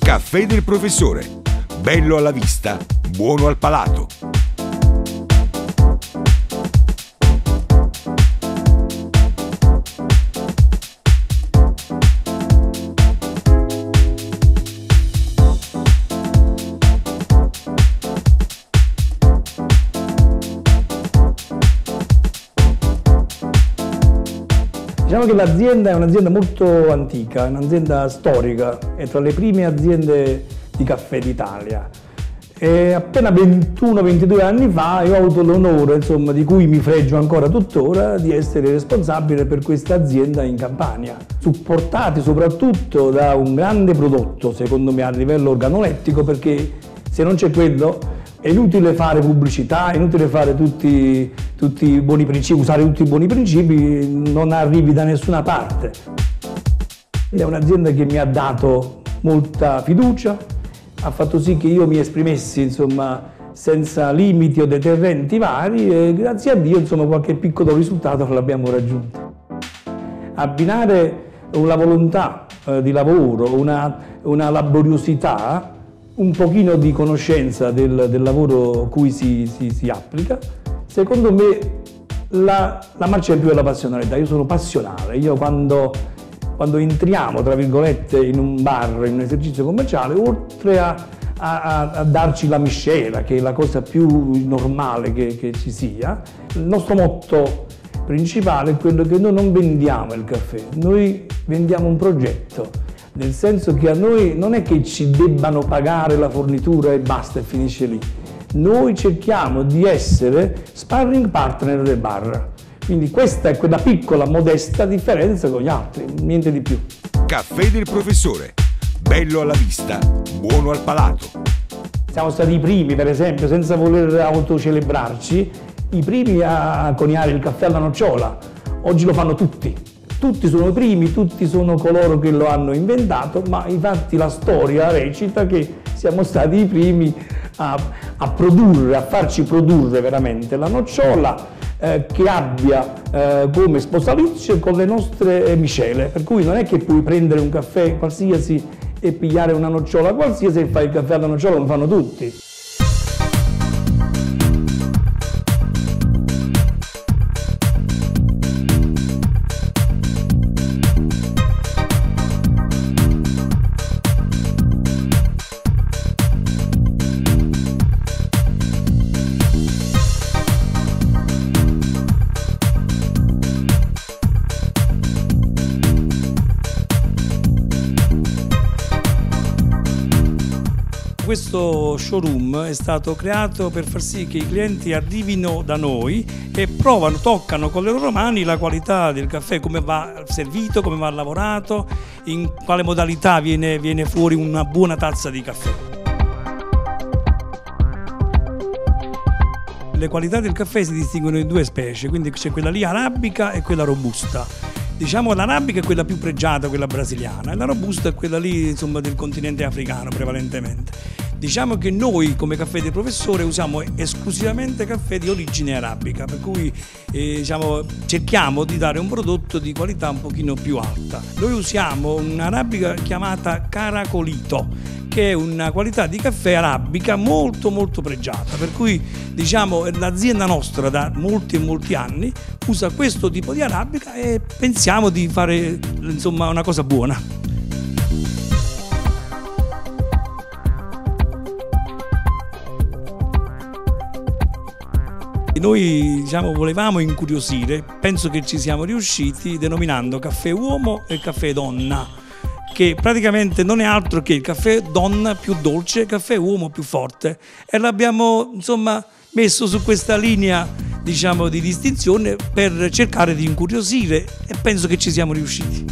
Caffè del professore. Bello alla vista, buono al palato. Diciamo che l'azienda è un'azienda molto antica, è un'azienda storica, è tra le prime aziende di caffè d'Italia. E appena 21-22 anni fa io ho avuto l'onore, insomma, di cui mi fregio ancora tuttora, di essere responsabile per questa azienda in Campania, supportati soprattutto da un grande prodotto, secondo me, a livello organolettico, perché se non c'è quello è inutile fare pubblicità, è inutile fare tutti i buoni principi, usare tutti i buoni principi, non arrivi da nessuna parte. È un'azienda che mi ha dato molta fiducia, ha fatto sì che io mi esprimessi, insomma, senza limiti o deterrenti vari e grazie a Dio, insomma, qualche piccolo risultato l'abbiamo raggiunto. Abbinare una volontà di lavoro, una laboriosità, un pochino di conoscenza del lavoro cui si applica, secondo me la marcia in più è la passionalità. Io sono passionale, io quando entriamo, tra virgolette, in un bar, in un esercizio commerciale, oltre a darci la miscela, che è la cosa più normale che ci sia, il nostro motto principale è quello che noi non vendiamo il caffè, noi vendiamo un progetto. Nel senso che a noi non è che ci debbano pagare la fornitura e basta e finisce lì. Noi cerchiamo di essere sparring partner del bar. Quindi questa è quella piccola, modesta differenza con gli altri, niente di più. Caffè del professore. Bello alla vista, buono al palato. Siamo stati i primi, per esempio, senza voler autocelebrarci, i primi a coniare il caffè alla nocciola. Oggi lo fanno tutti. Tutti sono i primi, tutti sono coloro che lo hanno inventato, ma infatti la storia recita che siamo stati i primi a produrre, a farci produrre veramente la nocciola che abbia come sposalizio con le nostre miscele. Per cui non è che puoi prendere un caffè qualsiasi e pigliare una nocciola qualsiasi e fai il caffè alla nocciola, come fanno tutti. Questo showroom è stato creato per far sì che i clienti arrivino da noi e provano, toccano con le loro mani la qualità del caffè, come va servito, come va lavorato, in quale modalità viene fuori una buona tazza di caffè. Le qualità del caffè si distinguono in due specie, quindi c'è quella lì arabica e quella robusta. Diciamo l'arabica è quella più pregiata, quella brasiliana, e la robusta è quella lì, insomma, del continente africano prevalentemente. Diciamo che noi come Caffè del Professore usiamo esclusivamente caffè di origine arabica, per cui diciamo, cerchiamo di dare un prodotto di qualità un pochino più alta. Noi usiamo un'arabica chiamata Caracolito, che è una qualità di caffè arabica molto molto pregiata, per cui diciamo l'azienda nostra da molti e molti anni usa questo tipo di arabica e pensiamo di fare, insomma, una cosa buona. Noi volevamo incuriosire, penso che ci siamo riusciti denominando caffè uomo e caffè donna, che praticamente non è altro che il caffè donna più dolce, caffè uomo più forte, e l'abbiamo messo su questa linea di distinzione per cercare di incuriosire e penso che ci siamo riusciti.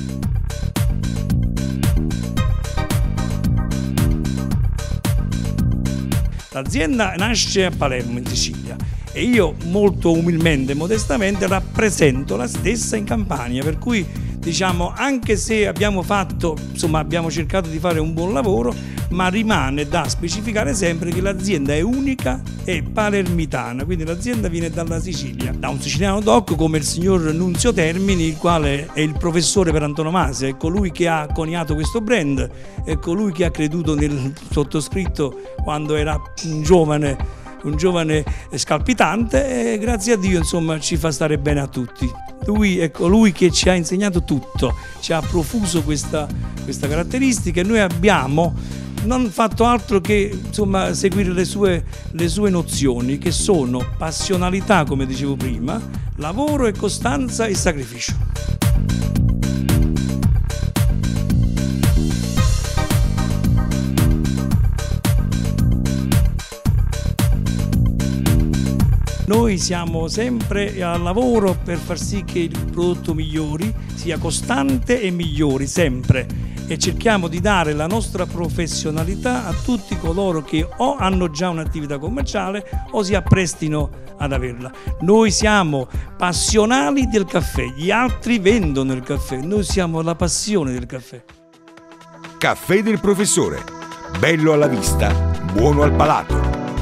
L'azienda nasce a Palermo in Sicilia e io molto umilmente e modestamente rappresento la stessa in Campania, per cui diciamo, anche se abbiamo cercato di fare un buon lavoro, ma rimane da specificare sempre che l'azienda è unica e palermitana, quindi l'azienda viene dalla Sicilia, da un siciliano doc come il signor Nunzio Termini, il quale è il professore per antonomasia, è colui che ha coniato questo brand, è colui che ha creduto nel sottoscritto quando era un giovane scalpitante, e grazie a Dio insomma ci fa stare bene a tutti. Lui è colui che ci ha insegnato tutto, ci ha profuso questa caratteristica, e noi abbiamo non fatto altro che insomma seguire le sue nozioni, che sono passionalità, come dicevo prima, lavoro e costanza e sacrificio. Noi siamo sempre al lavoro per far sì che il prodotto migliori, sia costante e migliori sempre, e cerchiamo di dare la nostra professionalità a tutti coloro che o hanno già un'attività commerciale o si apprestino ad averla. Noi siamo passionali del caffè, gli altri vendono il caffè, noi siamo la passione del caffè. Caffè del professore, bello alla vista, buono al palato.